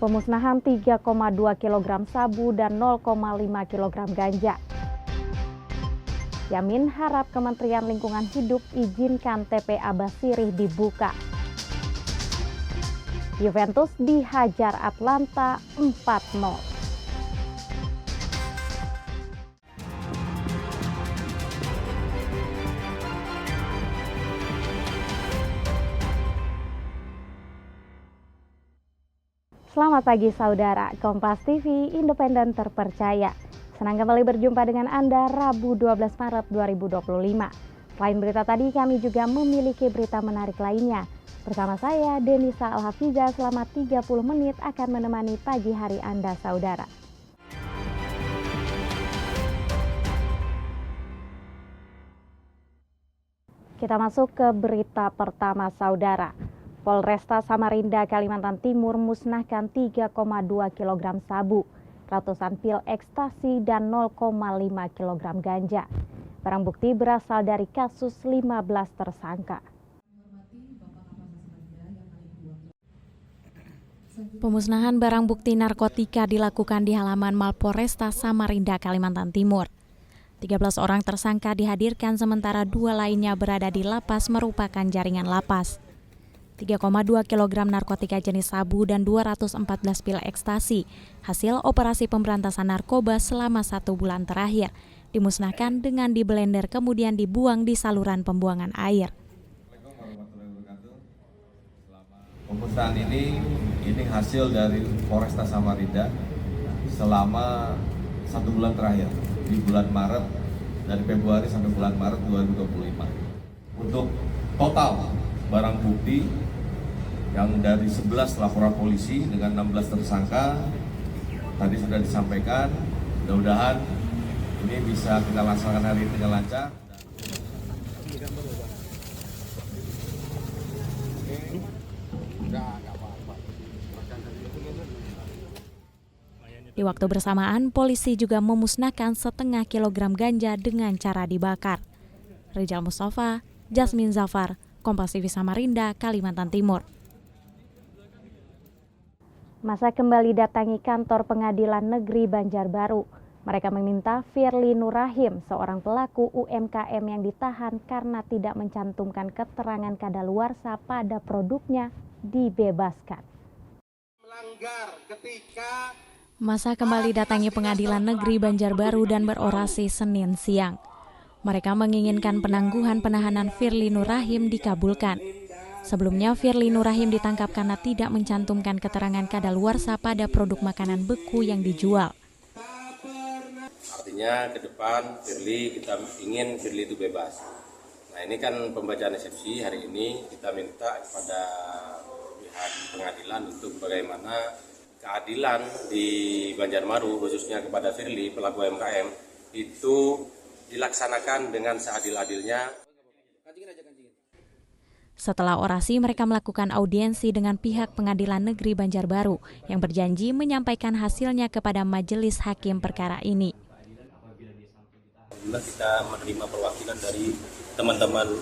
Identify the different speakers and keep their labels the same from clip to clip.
Speaker 1: Pemusnahan 3,2 kg sabu dan 0,5 kg ganja. Yamin harap Kementerian Lingkungan Hidup izinkan TPA Basirih dibuka. Juventus dihajar Atlanta 4-0. Selamat pagi saudara, Kompas TV independen terpercaya. Senang kembali berjumpa dengan Anda Rabu 12 Maret 2025. Selain berita tadi, kami juga memiliki berita menarik lainnya. Bersama saya, Denisa Alhafiza, selama 30 menit akan menemani pagi hari Anda saudara. Kita masuk ke berita pertama saudara. Polresta Samarinda, Kalimantan Timur musnahkan 3,2 kg sabu, ratusan pil ekstasi, dan 0,5 kg ganja. Barang bukti berasal dari kasus 15 tersangka. Pemusnahan barang bukti narkotika dilakukan di halaman Mapolresta Samarinda, Kalimantan Timur. 13 orang tersangka dihadirkan sementara 2 lainnya berada di lapas merupakan jaringan lapas. 3,2 kg narkotika jenis sabu dan 214 pil ekstasi, hasil operasi pemberantasan narkoba selama 1 bulan terakhir, dimusnahkan dengan diblender kemudian dibuang di saluran pembuangan air.
Speaker 2: Pemusnahan ini hasil dari Polresta Samarinda selama 1 bulan terakhir, di bulan Maret, dari Februari sampai bulan Maret 2025. Untuk total barang bukti yang dari 11 laporan polisi dengan 16 tersangka tadi sudah disampaikan, mudah-mudahan ini bisa kita laksanakan hari ini dengan lancar.
Speaker 1: Di waktu bersamaan, polisi juga memusnahkan setengah kilogram ganja dengan cara dibakar. Rizal Mustafa, Jasmine Zafar, Kompas TV Samarinda, Kalimantan Timur. Masa kembali datangi kantor Pengadilan Negeri Banjarbaru. Mereka meminta Firly Nurrahim, seorang pelaku UMKM yang ditahan karena tidak mencantumkan keterangan kadaluarsa pada produknya, dibebaskan. Masa kembali datangi Pengadilan Negeri Banjarbaru dan berorasi Senin siang. Mereka menginginkan penangguhan penahanan Firly Nurrahim dikabulkan. Sebelumnya, Firly Nurrahim ditangkap karena tidak mencantumkan keterangan kadaluarsa pada produk makanan beku yang dijual.
Speaker 3: Artinya ke depan kita ingin Firly itu bebas. Nah, ini kan pembacaan eksepsi hari ini, kita minta kepada pihak pengadilan untuk bagaimana keadilan di Banjarmaru, khususnya kepada Firly, pelaku UMKM, itu dilaksanakan dengan seadil-adilnya.
Speaker 1: Setelah orasi, mereka melakukan audiensi dengan pihak Pengadilan Negeri Banjarbaru yang berjanji menyampaikan hasilnya kepada majelis hakim perkara ini.
Speaker 3: Alhamdulillah kita menerima perwakilan dari teman-teman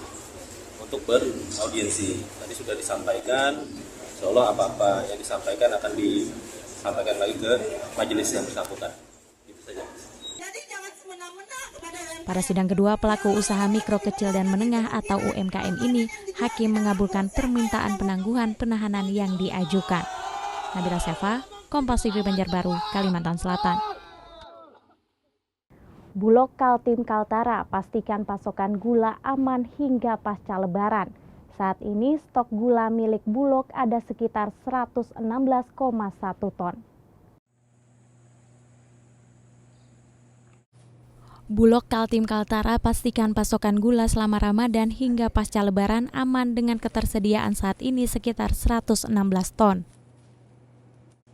Speaker 3: untuk beraudiensi. Tadi sudah disampaikan, seolah apa-apa yang disampaikan akan disampaikan lagi ke majelis yang bersangkutan. Itu saja.
Speaker 1: Pada sidang kedua, pelaku usaha mikro, kecil, dan menengah atau UMKM ini, hakim mengabulkan permintaan penangguhan penahanan yang diajukan. Nabila Sefa, Kompas TV Banjarbaru, Kalimantan Selatan. Bulog Kaltim Kaltara pastikan pasokan gula aman hingga pasca Lebaran. Saat ini stok gula milik Bulog ada sekitar 116,1 ton. Bulog Kaltim Kaltara pastikan pasokan gula selama Ramadan hingga pasca Lebaran aman dengan ketersediaan saat ini sekitar 116 ton.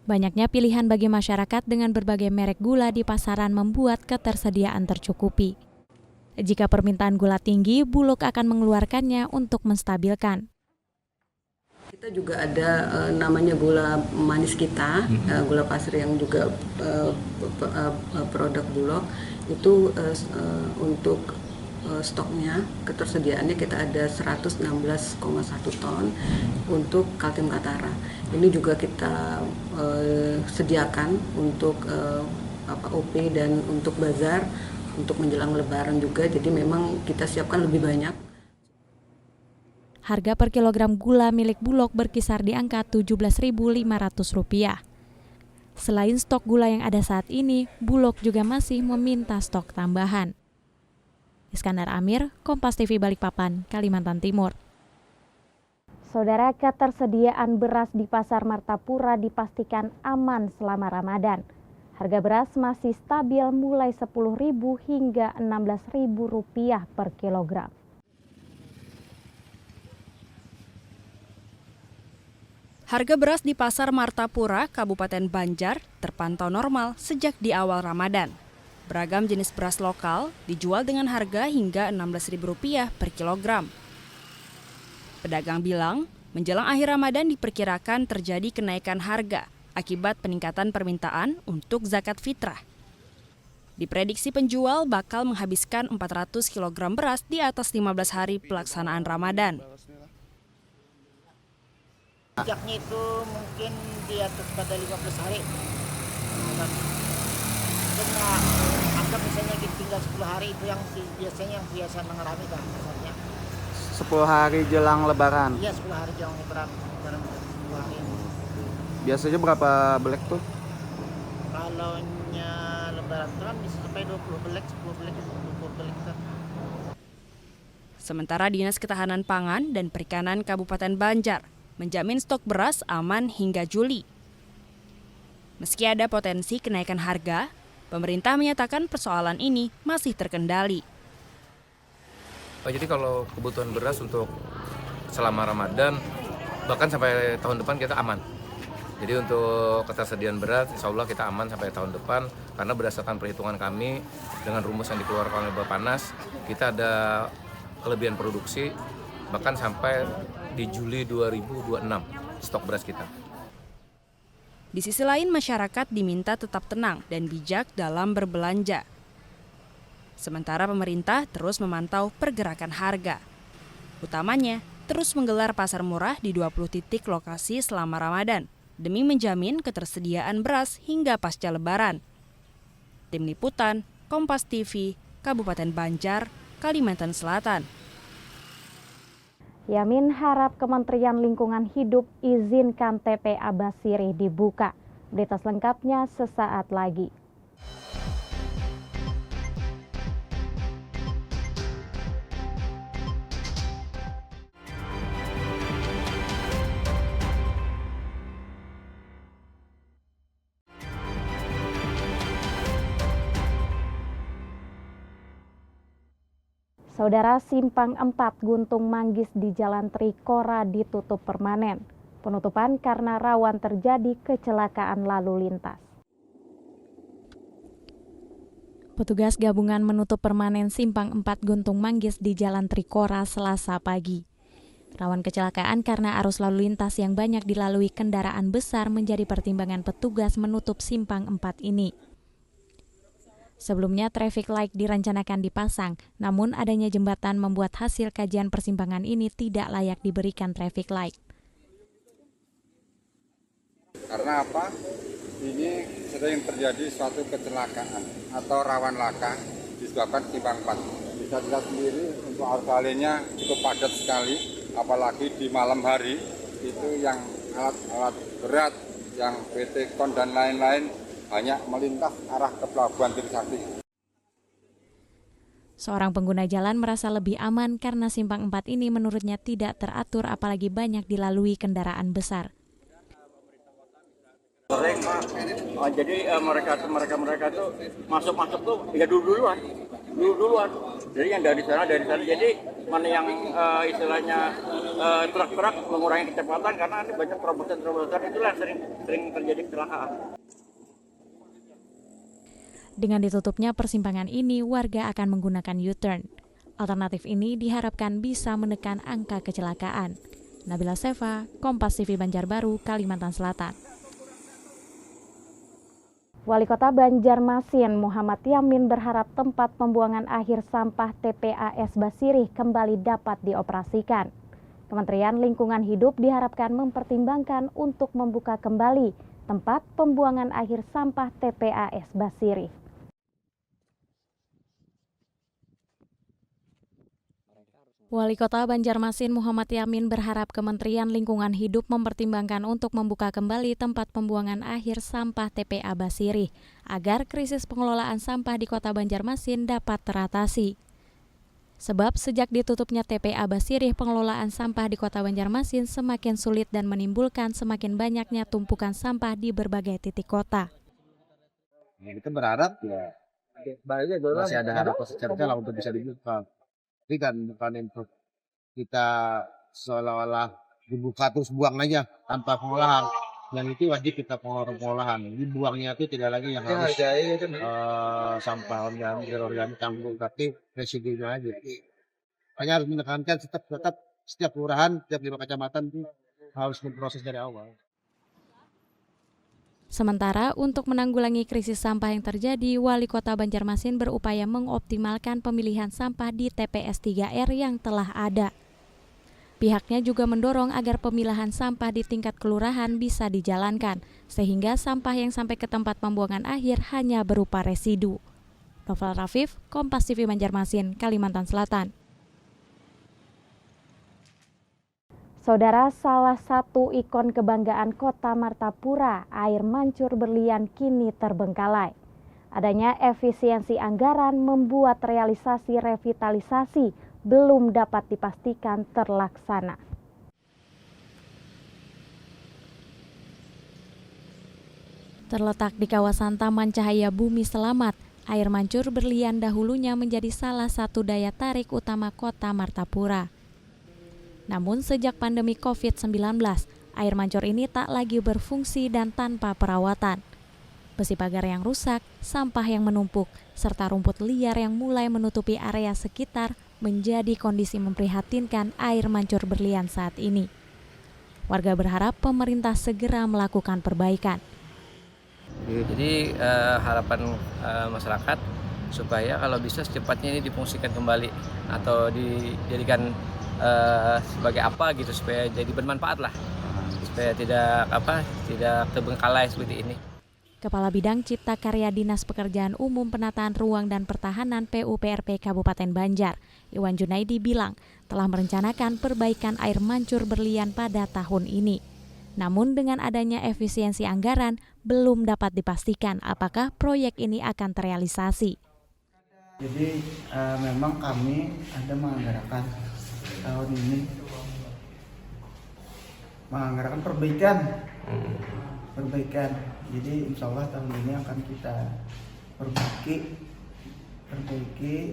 Speaker 1: Banyaknya pilihan bagi masyarakat dengan berbagai merek gula di pasaran membuat ketersediaan tercukupi. Jika permintaan gula tinggi, Bulog akan mengeluarkannya untuk menstabilkan.
Speaker 4: Kita juga ada namanya gula manis kita, gula pasir yang juga produk Bulog. Itu untuk stoknya, ketersediaannya kita ada 116,1 ton untuk Kaltim Katara. Ini juga kita sediakan untuk OP dan untuk bazar, untuk menjelang Lebaran juga. Jadi memang kita siapkan lebih banyak.
Speaker 1: Harga per kilogram gula milik Bulog berkisar di angka Rp17.500. Selain stok gula yang ada saat ini, Bulog juga masih meminta stok tambahan. Iskandar Amir, Kompas TV Balikpapan, Kalimantan Timur. Saudara, ketersediaan beras di Pasar Martapura dipastikan aman selama Ramadan. Harga beras masih stabil mulai Rp10.000 hingga Rp16.000 per kilogram.
Speaker 5: Harga beras di Pasar Martapura, Kabupaten Banjar, terpantau normal sejak di awal Ramadan. Beragam jenis beras lokal dijual dengan harga hingga Rp16.000 per kilogram. Pedagang bilang, menjelang akhir Ramadan diperkirakan terjadi kenaikan harga akibat peningkatan permintaan untuk zakat fitrah. Diprediksi penjual bakal menghabiskan 400 kg beras di atas 15 hari pelaksanaan Ramadan.
Speaker 6: Puncaknya itu mungkin di atas pada 15 hari. Karena anggap misalnya tinggal 10 hari itu yang biasa mengalami kan misalnya.
Speaker 7: 10 hari jelang Lebaran.
Speaker 6: Iya, 10 hari jelang Lebaran 10 hari.
Speaker 7: Biasanya berapa belek tuh?
Speaker 6: Kalau Lebaran itu kan bisa sampai 20 belek, 10 belek, 20 belek kan.
Speaker 5: Sementara Dinas Ketahanan Pangan dan Perikanan Kabupaten Banjar menjamin stok beras aman hingga Juli. Meski ada potensi kenaikan harga, pemerintah menyatakan persoalan ini masih terkendali.
Speaker 8: Jadi kalau kebutuhan beras untuk selama Ramadan, bahkan sampai tahun depan kita aman. Jadi untuk ketersediaan beras, insya Allah kita aman sampai tahun depan, karena berdasarkan perhitungan kami dengan rumus yang dikeluarkan oleh Bappenas, kita ada kelebihan produksi bahkan sampai di Juli 2026 stok beras kita.
Speaker 5: Di sisi lain, masyarakat diminta tetap tenang dan bijak dalam berbelanja. Sementara pemerintah terus memantau pergerakan harga. Utamanya, terus menggelar pasar murah di 20 titik lokasi selama Ramadan, demi menjamin ketersediaan beras hingga pasca Lebaran. Tim Liputan, Kompas TV, Kabupaten Banjar, Kalimantan Selatan.
Speaker 1: Yamin harap Kementerian Lingkungan Hidup izinkan TPA Basiri dibuka. Berita selengkapnya sesaat lagi. Saudara, Simpang 4 Guntung Manggis di Jalan Trikora ditutup permanen. Penutupan karena rawan terjadi kecelakaan lalu lintas. Petugas gabungan menutup permanen Simpang 4 Guntung Manggis di Jalan Trikora Selasa pagi. Rawan kecelakaan karena arus lalu lintas yang banyak dilalui kendaraan besar menjadi pertimbangan petugas menutup Simpang 4 ini. Sebelumnya traffic light direncanakan dipasang, namun adanya jembatan membuat hasil kajian persimpangan ini tidak layak diberikan traffic light.
Speaker 9: Karena apa? Ini sering terjadi suatu kecelakaan atau rawan laka disebabkan simpang 4. Bisa dilihat sendiri untuk arus lalinnya cukup padat sekali, apalagi di malam hari itu yang alat-alat berat, yang PT Kon dan lain-lain banyak melintas arah ke Pelabuhan Trisakti.
Speaker 1: Seorang pengguna jalan merasa lebih aman karena Simpang 4 ini menurutnya tidak teratur apalagi banyak dilalui kendaraan besar.
Speaker 10: Sering, jadi mereka tuh masuk tuh ya duluan. Jadi yang dari sana. Jadi mana yang istilahnya truk-truk mengurangi kecepatan karena ini banyak terobosan itulah sering terjadi kecelakaan.
Speaker 1: Dengan ditutupnya persimpangan ini, warga akan menggunakan U-turn. Alternatif ini diharapkan bisa menekan angka kecelakaan. Nabila Seva, Kompas TV Banjarbaru, Kalimantan Selatan. Wali Kota Banjarmasin Muhammad Yamin berharap tempat pembuangan akhir sampah TPAS Basirih kembali dapat dioperasikan. Kementerian Lingkungan Hidup diharapkan mempertimbangkan untuk membuka kembali tempat pembuangan akhir sampah TPAS Basirih. Wali Kota Banjarmasin Muhammad Yamin berharap Kementerian Lingkungan Hidup mempertimbangkan untuk membuka kembali tempat pembuangan akhir sampah TPA Basirih agar krisis pengelolaan sampah di Kota Banjarmasin dapat teratasi. Sebab sejak ditutupnya TPA Basirih, pengelolaan sampah di Kota Banjarmasin semakin sulit dan menimbulkan semakin banyaknya tumpukan sampah di berbagai titik kota.
Speaker 7: Kita berharap ya masih ada harapan secara lah untuk bisa dibuka. Tapi kan bukan untuk kita seolah-olah dibuka terus buang aja tanpa pengolahan. Yang itu wajib kita pengolahan. Jadi buangnya itu tidak lagi yang harus sampah organik campur, tapi residunya aja. Makanya harus menekankan tetap setiap kelurahan, setiap 5 kecamatan itu harus memproses dari awal.
Speaker 1: Sementara untuk menanggulangi krisis sampah yang terjadi, Wali Kota Banjarmasin berupaya mengoptimalkan pemilihan sampah di TPS 3R yang telah ada. Pihaknya juga mendorong agar pemilahan sampah di tingkat kelurahan bisa dijalankan, sehingga sampah yang sampai ke tempat pembuangan akhir hanya berupa residu. Novel Rafif, Kompas TV Banjarmasin, Kalimantan Selatan. Saudara, salah satu ikon kebanggaan Kota Martapura, air mancur berlian kini terbengkalai. Adanya efisiensi anggaran membuat realisasi revitalisasi belum dapat dipastikan terlaksana. Terletak di kawasan Taman Cahaya Bumi Selamat, air mancur berlian dahulunya menjadi salah satu daya tarik utama Kota Martapura. Namun sejak pandemi COVID-19, air mancur ini tak lagi berfungsi dan tanpa perawatan. Besi pagar yang rusak, sampah yang menumpuk, serta rumput liar yang mulai menutupi area sekitar menjadi kondisi memprihatinkan air mancur berlian saat ini. Warga berharap pemerintah segera melakukan perbaikan.
Speaker 8: Jadi harapan masyarakat supaya kalau bisa secepatnya ini difungsikan kembali atau dijadikan sebagai apa gitu supaya jadi bermanfaat lah, supaya tidak terbengkalai seperti ini.
Speaker 1: Kepala Bidang Cipta Karya Dinas Pekerjaan Umum Penataan Ruang dan Pertahanan PUPRP Kabupaten Banjar, Iwan Junaidi bilang telah merencanakan perbaikan air mancur berlian pada tahun ini. Namun dengan adanya efisiensi anggaran belum dapat dipastikan apakah proyek ini akan terrealisasi.
Speaker 11: Jadi memang kami ada menganggarkan tahun ini menganggarkan perbaikan. Jadi insya Allah tahun ini akan kita perbaiki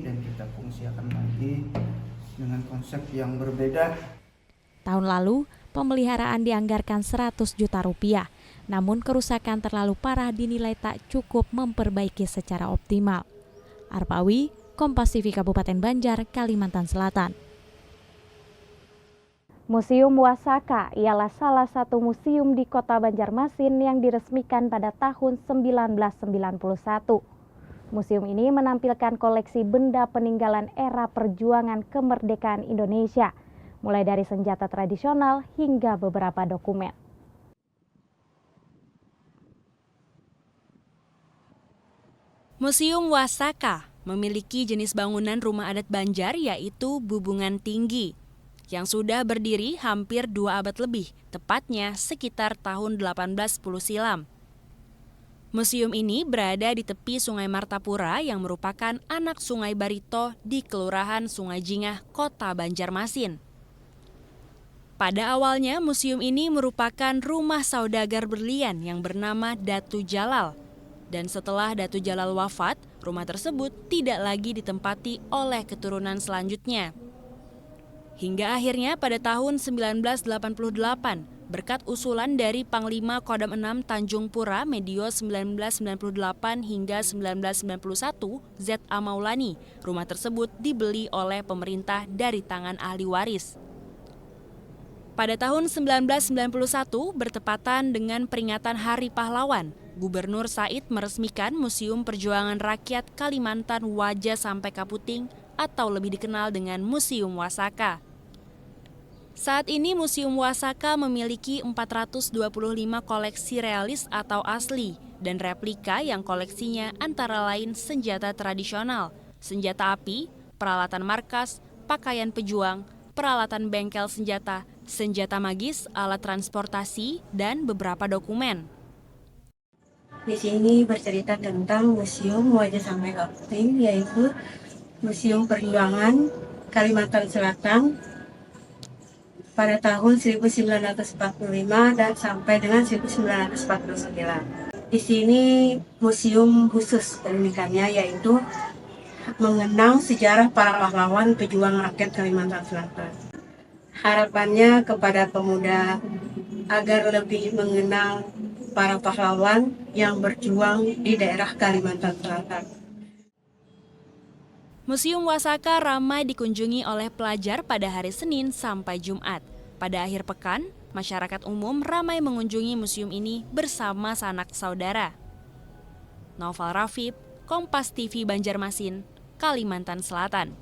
Speaker 11: dan kita fungsikan lagi dengan konsep yang berbeda.
Speaker 1: Tahun lalu pemeliharaan dianggarkan 100 juta rupiah, namun kerusakan terlalu parah dinilai tak cukup memperbaiki secara optimal. Arpawi, Kompas TV Kabupaten Banjar, Kalimantan Selatan. Museum Wasaka ialah salah satu museum di Kota Banjarmasin yang diresmikan pada tahun 1991. Museum ini menampilkan koleksi benda peninggalan era perjuangan kemerdekaan Indonesia, mulai dari senjata tradisional hingga beberapa dokumen.
Speaker 5: Museum Wasaka memiliki jenis bangunan rumah adat Banjar yaitu Bubungan Tinggi, yang sudah berdiri hampir 2 abad lebih, tepatnya sekitar tahun 1810 silam. Museum ini berada di tepi Sungai Martapura yang merupakan anak Sungai Barito di Kelurahan Sungai Jingah, Kota Banjarmasin. Pada awalnya, museum ini merupakan rumah saudagar berlian yang bernama Datu Jalal. Dan setelah Datu Jalal wafat, rumah tersebut tidak lagi ditempati oleh keturunan selanjutnya. Hingga akhirnya pada tahun 1988, berkat usulan dari Panglima Kodam 6 Tanjung Pura medio 1998 hingga 1991, Z.A. Maulani, rumah tersebut dibeli oleh pemerintah dari tangan ahli waris. Pada tahun 1991, bertepatan dengan peringatan Hari Pahlawan, Gubernur Said meresmikan Museum Perjuangan Rakyat Kalimantan Wajah Sampai Kaputing atau lebih dikenal dengan Museum Wasaka. Saat ini Museum Wasaka memiliki 425 koleksi realis atau asli dan replika yang koleksinya antara lain senjata tradisional, senjata api, peralatan markas, pakaian pejuang, peralatan bengkel senjata, senjata magis, alat transportasi, dan beberapa dokumen.
Speaker 12: Di sini bercerita tentang Museum Wajah Sampai Kaputing, yaitu Museum Perjuangan Kalimantan Selatan pada tahun 1945 dan sampai dengan 1949. Di sini museum khusus keunikannya yaitu mengenang sejarah para pahlawan pejuang rakyat Kalimantan Selatan. Harapannya kepada pemuda agar lebih mengenal para pahlawan yang berjuang di daerah Kalimantan Selatan.
Speaker 5: Museum Wasaka ramai dikunjungi oleh pelajar pada hari Senin sampai Jumat. Pada akhir pekan, masyarakat umum ramai mengunjungi museum ini bersama sanak saudara. Naufal Rafib, Kompas TV Banjarmasin, Kalimantan Selatan.